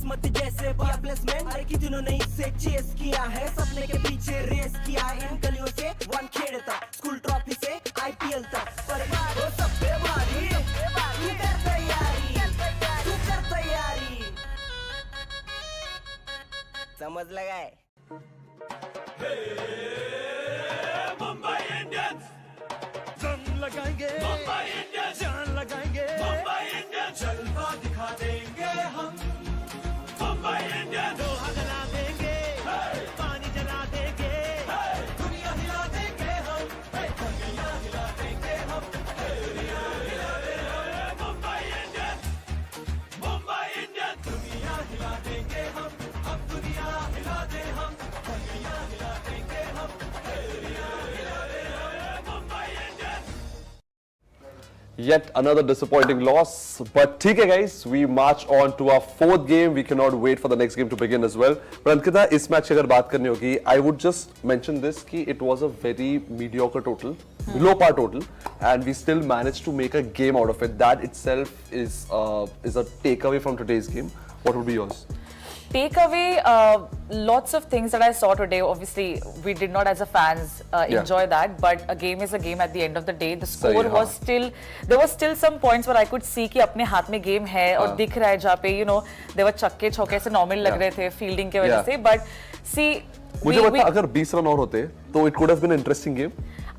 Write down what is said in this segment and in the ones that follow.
किस्मत जैसे प्लेसमेंट अरे कितनों ने इससे चेस किया है सपने के पीछे रेस किया है इन गलियों से वन खेड़ तक स्कूल ट्रॉफी से आईपीएल तक पर वो सब पे भारी तू कर तैयारी समझ लगाए मुंबई इंडियंस जंग लगाएंगे मुंबई इंडियंस जान लगाएंगे मुंबई इंडियंस जलवा दिखा देंगे हम मुंबई इंडियंस लोहा जला देंगे पानी जला देंगे दुनिया हिला देंगे हम दुनिया हिला देंगे हम दुनिया हिला देंगे मुंबई इंडियंस दुनिया हिला देंगे हम अब दुनिया हिला दे हम दुनिया हिला देंगे हम दुनिया हिला दे Mumbai Indians Yet another disappointing loss, but ठीक है guys, we march on to our fourth game. We cannot wait for the next game to begin as well. But Ankita, इस मैच की अगर बात करनी होगी, I would just mention this कि it was a very mediocre total, below par total, and we still managed to make a game out of it. That itself is a takeaway from today's game. What would be yours? Takeaway, lots of things that I saw today. Obviously, we did not as a fans enjoy that, but a game is a game at the end of the day. The score was still, there was still some points where I could see कि अपने हाथ में game है और दिख रहा है जहाँ पे, you know, they were छक्के चौके से normal लग रहे थे fielding के वजह से, but see, मुझे लगता अगर 20 रन और होते तो it could have been an interesting game.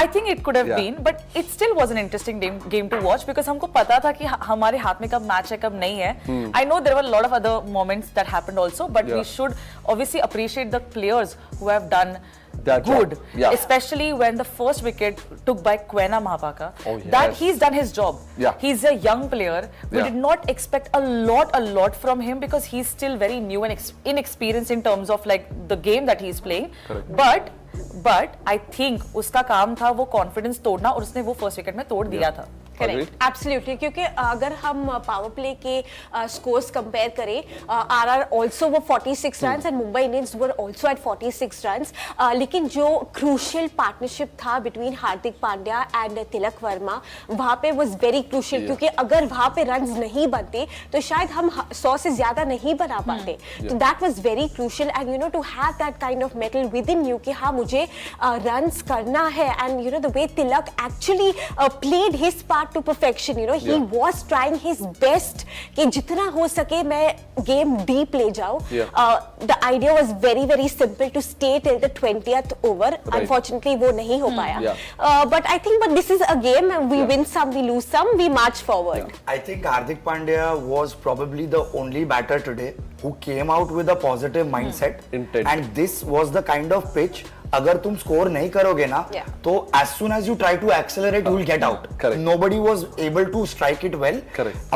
I think it could have been, but it still was an interesting game to watch because हमको पता था कि हमारे हाथ में कब मैच है कब नहीं है. I know there were a lot of other moments that happened also, but we should obviously appreciate the players who have done that good, job. Especially when the first wicket took by Quena Mahapaka. That he's done his job. He's a young player. We did not expect a lot from him because he's still very new and inexperienced in terms of like the game that he's playing. But I think उसका काम था वो confidence तोड़ना और उसने वो first wicket में तोड़ दिया था. करेक्ट, एब्सोल्युटली, क्योंकि अगर हम पावर प्ले के स्कोर्स कंपेयर करें, आरआर आल्सो वो 46 runs and Mumbai Indians were also at 46 runs, लेकिन जो क्रूशियल पार्टनरशिप था बिटवीन हार्दिक पांड्या एंड तिलक वर्मा वहाँ पे वाज वेरी क्रूशियल, क्योंकि अगर वहाँ पे रन्स नहीं बनते तो शायद हम 100 से ज्यादा नहीं बना पाते. तो that was very crucial and you know to have that kind of mettle within you कि हाँ मुझे रन्स करना है, and you know the way Tilak actually played his part to perfection, you know, he was trying his best कि जितना हो सके मैं game deep ले जाऊँ. The idea was very simple to stay till the 20th over. Unfortunately वो नहीं हो पाया. But I think this is a game, we win some, we lose some, we march forward. I think Hardik Pandya was probably the only batter today who came out with a positive mindset. And this was the kind of pitch, अगर तुम score नहीं करोगे ना तो as soon as you try to accelerate you will get out. Nobody was able to strike it well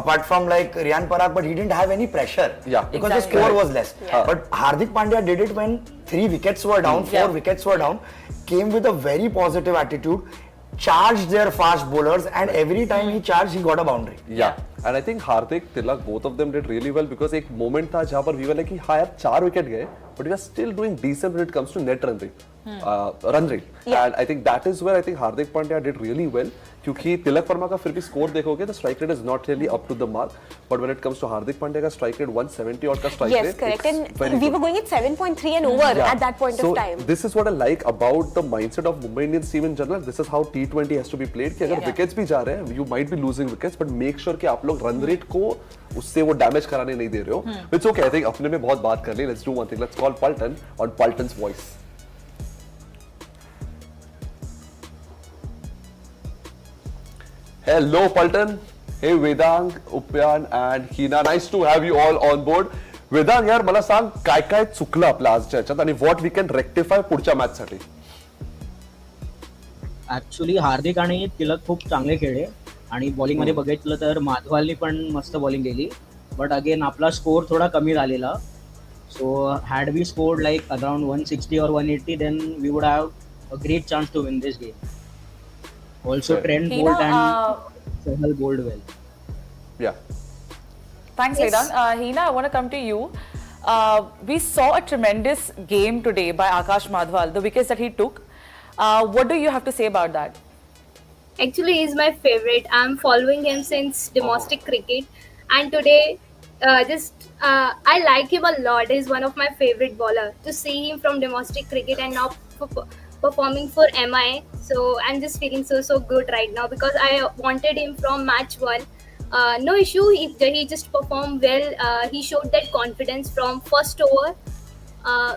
apart from like Riyan Parag, but he didn't have any pressure because the score was less. But Hardik Pandya did it when 3 wickets were down, 4 wickets were down, came with a very positive attitude, charged their fast bowlers, and every time he charged he got a boundary. And I think Hardik, Tilak, both of them did really well because एक moment था जहाँ पर we were like कि हाँ यार 4 wicket गए, but we are still doing decent when it comes to net run rate. Run rate. And I think that is where I think Hardik Pandya did really well. क्योंकि तिलक वर्मा का फिर भी score देखोगे तो strike rate is not really up to the mark, but when it comes to Hardik Pandya का strike rate 170 और का strike rate, yes correct, and we were going at 7.3 and over at that point of time. So this is what I like about the mindset of Mumbai Indians team in general. This is how T20 has to be played कि अगर wickets भी जा रहे हैं, you might be losing wickets, but make sure कि आप लोग run rate को उससे वो डैमेज कराने नहीं दे रहे हो. It's okay, I think अपने में बहुत बात कर ली. Let's do one thing. Let's call Palton on Palton's voice. Hello Palton. Hey Vedang, Upyan and Hina. Nice to have you all on board. Vedang यार मला सांग काय काय चुकलं आपल्या आजच्या ह्याच्यात आणि what we can rectify पुढच्या मॅच साठी. ऍक्च्युली हार्दिक आणि तिलक खूप चांगले खेळले आणि बॉलिंग मध्ये बघितलं तर माधवालनी पण मस्त बॉलिंग केली, बट अगेन आपला स्कोर थोडा कमी झालेला. So had we scored like around 160 or 180 then we would have a great chance to win this game. Also Trent bowled and Sehal bowled well. Yeah. Thanks, Vedant. Hina, I want to come to you. We saw a tremendous game today by Akash Madhwal, the wickets that he took. What do you have to say about that? Actually, he's my favorite. I'm following him since domestic cricket, and today I like him a lot. He's one of my favorite bowler. To see him from domestic cricket and now performing for MI, so I'm just feeling so good right now because I wanted him from match one. No issue. He just performed well. He showed that confidence from first over. Uh,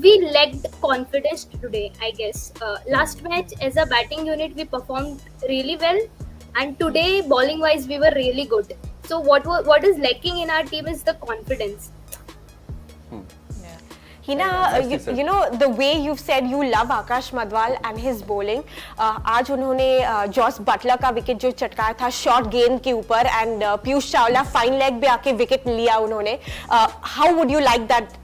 we lacked confidence today, I guess. Last match, as a batting unit, we performed really well, and today, bowling wise, we were really good. So what is lacking in our team is the confidence. Hina, you know the way you've said you love Akash Madhwal and his bowling. आज उन्होंने Jos Buttler का wicket जो चटकाया था short गेंद के ऊपर and Piyush Chawla fine leg पे आके विकेट लिया उन्होंने. How would you like that?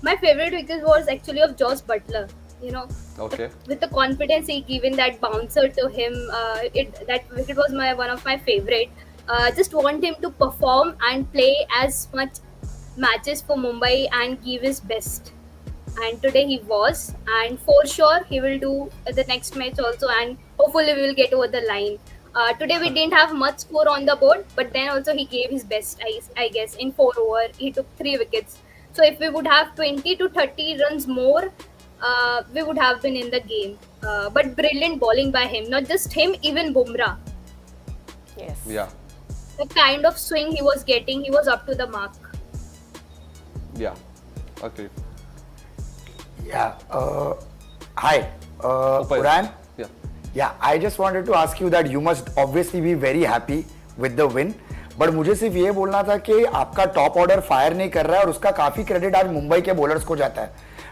My favorite wicket was actually of Josh Butler. You know, Okay. with the confidence he given that bouncer to him, that wicket was one of my favorite. Just want him to perform and play as much matches for Mumbai and give his best. And today he was, and for sure he will do the next match also, and hopefully we will get over the line. Today we didn't have much score on the board, but then also he gave his best. I guess in 4 over he took 3 wickets. So if we would have 20 to 30 runs more, we would have been in the game. But brilliant bowling by him, not just him, even Bumrah. Yes. Yeah. The kind of swing he was getting, he was up to the mark. Yeah. Okay. Yeah. Hi, Uran. Yeah. Yeah, I just wanted to ask you that you must obviously be very happy with the win. But मुझे सिर्फ ये बोलना था कि आपका top order fire नहीं कर रहा है और उसका काफी क्रेडिट आज मुंबई के बॉलर्स को जाता है.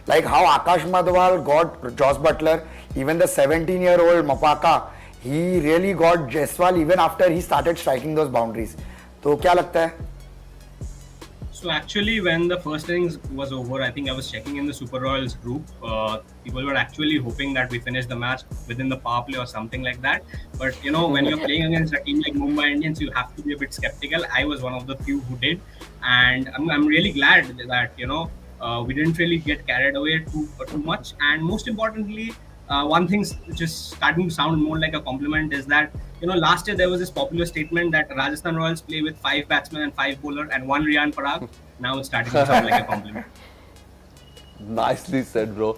Like how Akash Madhwal got Jos Buttler, even the 17-year-old Maphaka, he really got Jaiswal even after he started striking those boundaries. तो क्या लगता है? So actually, when the first innings was over, I think I was checking in the Super Royals group. People were actually hoping that we finish the match within the power play or something like that. But you know, when you're playing against a team like Mumbai Indians, you have to be a bit skeptical. I was one of the few who did, and I'm really glad that we didn't really get carried away too much. And most importantly, one thing which is starting to sound more like a compliment is that last year there was this popular statement that Rajasthan Royals play with 5 batsmen and 5 bowlers and 1 Riyan Parag. Now it's starting to sound like a compliment. Nicely said, bro.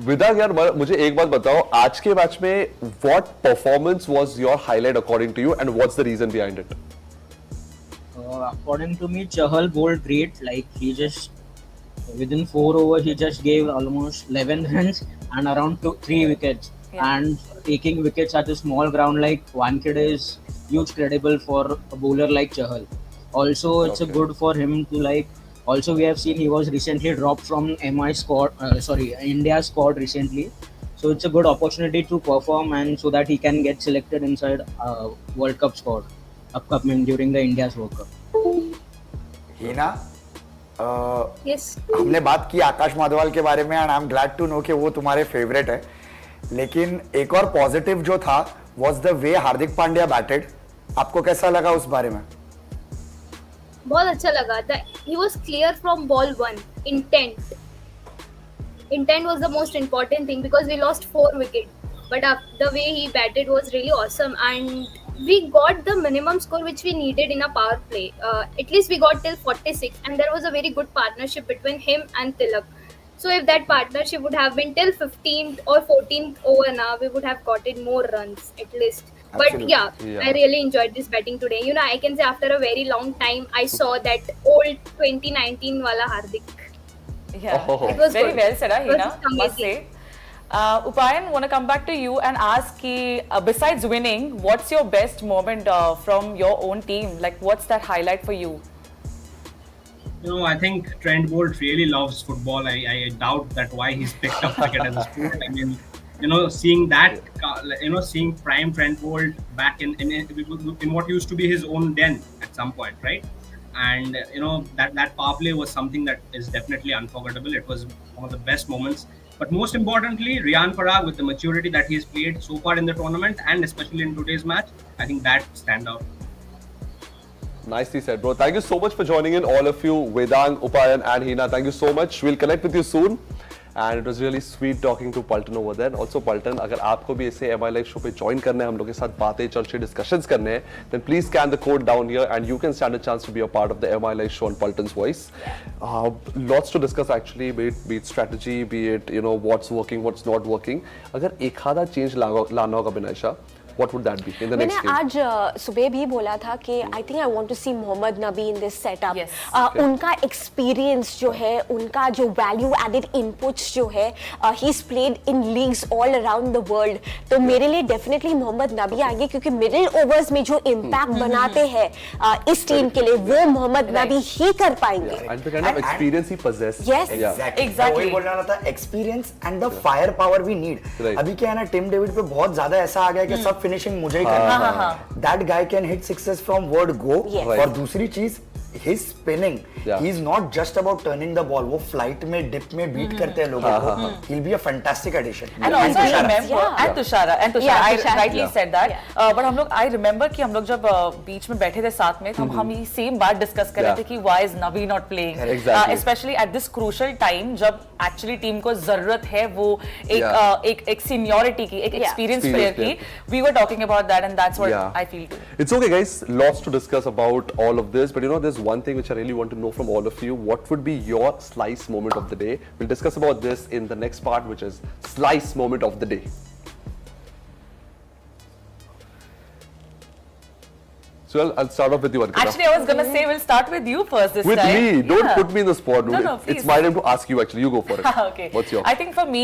विदांग यार मुझे एक बात बताओ, आज के match में what performance was your highlight according to you and what's the reason behind it? According to me, Chahal bowled great. Like he just within 4 overs he just gave almost 11 runs and around 3 wickets. Yeah. And taking wickets at a small ground like Wankhede is huge credible for a bowler like Chahal. Also, it's a good for him to Also, we have seen he was recently dropped from India squad recently. So it's a good opportunity to perform and so that he can get selected inside World Cup squad upcoming during the India's World Cup. Hina, Yes. हमने बात की आकाश माधवाल के बारे में and I am glad to know कि वो तुम्हारे favourite है. लेकिन एक और पॉजिटिव जो था was the way Hardik Pandya batted. आपको कैसा लगा उस बारे में? बहुत अच्छा लगा. He was clear from ball 1. Intent was the most important thing because we lost 4 wickets. But the way he batted was really awesome, and we got the minimum score which we needed in a power play. At least we got till 46, and there was a very good partnership between him and Tilak. So if that partnership would have been till 15th or 14th over now, we would have gotten more runs at least. Absolutely. But yeah, I really enjoyed this batting today. I can say after a very long time, I saw that old 2019 wala Hardik. Yeah, Oh. it was very good. well said, It was Hina, must amazing. say. Upayan, want to come back to you and ask, besides winning, what's your best moment from your own team? Like, what's that highlight for you? I think Trent Bolt really loves football. I doubt that why he's picked up cricket as a sport. I mean, seeing that, seeing prime Trent Bolt back in what used to be his own den at some point, right? And that power play was something that is definitely unforgettable. It was one of the best moments. But most importantly, Riyan Parag, with the maturity that he's played so far in the tournament and especially in today's match, I think that stand out. Nicely said, bro. Thank you so much for joining in, all of you, Vedang, Upayan and Hina. Thank you so much. We'll connect with you soon. and it was really sweet talking to Palon over there. Also Palon, अगर आपको भी ऐसे MI Live show पे join करना है, हम लोग के साथ बातें चर्चे discussions करने हैं, then please scan the code down here and you can stand a chance to be a part of the MI Live show on Palon's Voice. Lots to discuss actually, be it strategy, be it what's working, what's not working. अगर एक आधा change लाना होगा बिनाशा, what would that be in the next game? मैंने आज सुबह भी बोला था कि I think I want to see Mohammad Nabi in this setup. Yes. उनका experience जो है, उनका जो value added inputs जो है, he's played in leagues all around the world. तो मेरे लिए definitely मोहम्मद नबी आएंगे क्योंकि middle overs में जो impact बनाते हैं इस टीम के लिए वो मोहम्मद नबी ही कर पाएंगे. And the kind of experience he possesses. Yes. Exactly. वही बोल रहा था, experience and the firepower we need. अभी क्या है ना, टिम डेविड पे बहुत ज्यादा ऐसा आ गया कि सब फिनिशिंग मुझे ही करना है. That guy can hit sixes from word go. और दूसरी चीज, his spinning, he's not just about turning the ball. वो flight में dip में beat करते हैं लोगों को. He'll be a fantastic addition. And also I remember and Tushara I rightly said that. But हम लोग I remember कि हम लोग जब बीच में बैठे थे साथ में, तो हम ये same बात discuss कर रहे थे कि why is Nabi not playing? Especially at this crucial time जब actually टीम को जरूरत है वो एक seniority की, एक experienced player की. We were talking about that and that's what I feel too. It's okay guys, lots to discuss about all of this, but there's one thing which I really want to know from all of you. What would be your slice moment of the day? We'll discuss about this in the next part, which is slice moment of the day. So I'll start off with you, Ankita. Actually, I was gonna say we'll start with you first this with time. With me? Don't put me in the spot. No, It's please. my time to ask you actually. You go for it. Okay. What's yours? I think for me,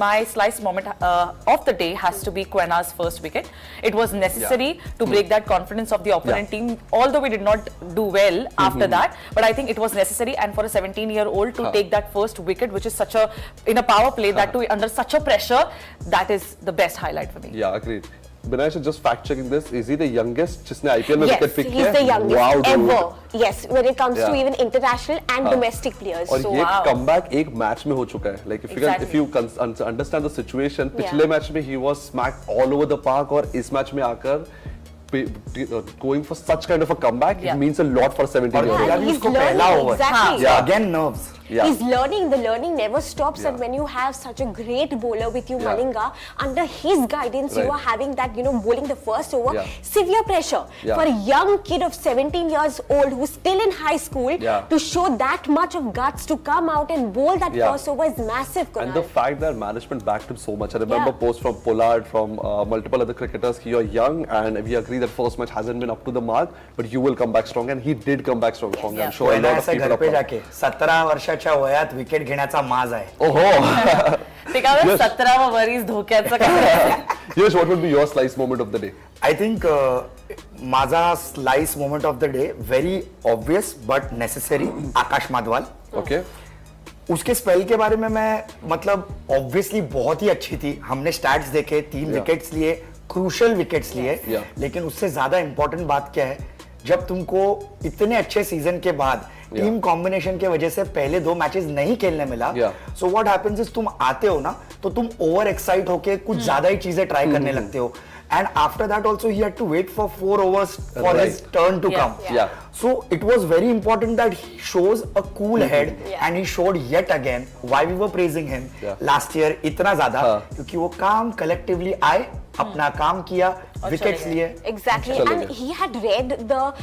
my slice moment of the day has to be Quena's first wicket. It was necessary to break that confidence of the opponent team, although we did not do well after that. But I think it was necessary, and for a 17-year-old to take that first wicket, which is in a power play, that too under such a pressure, that is the best highlight for me. Yeah, agreed. Binash, just fact checking this. Is he the youngest जिसने IPL में wicket pick किया? Yes, he's the youngest wow, ever. Yes, when it comes to even international and domestic players. और ये comeback एक match में हो चुका है. Like if you understand the situation, पिछले match में he was smacked all over the park और इस match में आकर going for such kind of a comeback, it means a lot for 17-year-old. He's learning, exactly. Again, nerves. He's learning. The learning never stops, and when you have such a great bowler with you, Malinga, under his guidance, you are having that, bowling the first over, severe pressure for a young kid of 17 years old who's still in high school to show that much of guts to come out and bowl that first over is massive, Kunal. And the fact that management backed him so much. I remember posts from Pollard, from multiple other cricketers. You're young, and we agree that first match hasn't been up to the mark, but you will come back strong, and he did come back strong. I'm sure a lot of people are proud. 17 वर्षाच्या वयात wicket घेण्याचा माज आहे. ओहो. ते काय 17वा वरीस धोक्याचं काय? Yes, what would be your slice moment of the day? I think माझा slice moment of the day, very obvious but necessary, Akash Madhwal. Okay. उसके स्पेल के बारे में मैं मतलब ऑब्वियसली बहुत ही अच्छी थी. हमने स्टैट्स देखे, 3 विकेट्स लिए, क्रूशियल विकेट्स लिए, लेकिन उससे ज्यादा इंपॉर्टेंट बात क्या है, जब तुमको इतने अच्छे सीजन के बाद टीम कॉम्बिनेशन के वजह से पहले 2 मैचेस नहीं खेलने मिला, सो व्हाट हैपेंस इज तुम आते हो ना तो तुम ओवर एक्साइट होके कुछ ज्यादा ही चीजें ट्राई करने लगते हो. And after that also he had to wait for 4 overs for his turn to come. So it was very important that he shows a cool head and he showed yet again why we were praising him last year इतना ज़्यादा क्योंकि वो काम collectively आए, अपना काम किया, wickets लिए. Exactly, and he had read the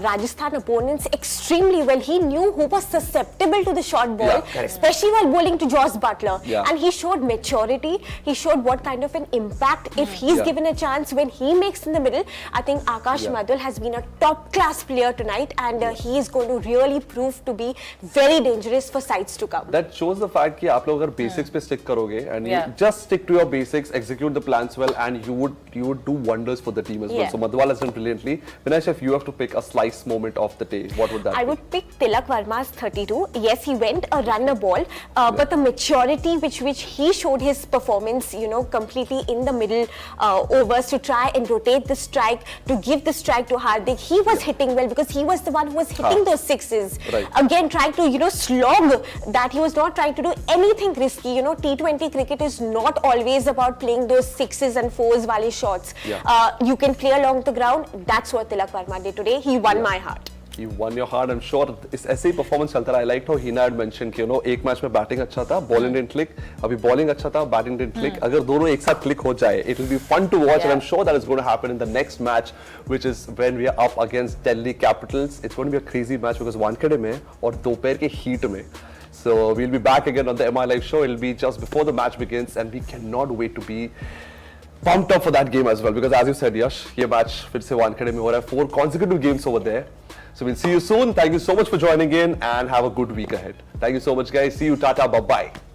Rajasthan opponents extremely well. He knew who was susceptible to the short ball, especially while bowling to Joss Butler. And he showed maturity. He showed what kind of an impact if he's given a chance when he makes in the middle. I think Akash Madhul has been a top-class player tonight, and he is going to really prove to be very dangerous for sides to come. That shows the fact कि आप लोग अगर basics पे stick करोगे and you just stick to your basics, execute the plans well, and you would do wonders for the team as well. So Madhwal has done brilliantly. Vinash, if you have to pick a slice moment of the day, what would that be? I would pick Tilak Verma's 32. Yes, he went a runner ball, but the maturity which he showed his performance, completely in the middle overs to try and rotate the strike, to give the strike to Hardik. He was hitting well because he was the one who was hitting those sixes. Again, trying to, slog that. He was not trying to do anything risky. T20 cricket is not always about playing those 6s and 4s wale shots. You can clear along the ground. That's what Tilak Verma did today. He won my heart. He won your heart, I'm sure. इस ऐसे ही performance चलता रहा. I liked how Hina had mentioned कि you know एक match में batting अच्छा था, bowling didn't click. अभी bowling अच्छा था, batting didn't click. अगर दोनों एक साथ click हो जाए, it will be fun to watch, and I'm sure that is going to happen in the next match, which is when we are up against Delhi Capitals. It's going to be a crazy match because Wankhede में और दोपहर के heat में. So we'll be back again on the MI Live show. It'll be just before the match begins, and we cannot wait to be pumped up for that game as well, because as you said, Yash, ये match फिर से वानखेड़े में हो रहा है, 4 consecutive games over there. So we'll see you soon. Thank you so much for joining in and have a good week ahead. Thank you so much, guys. See you. Tata. Bye-bye.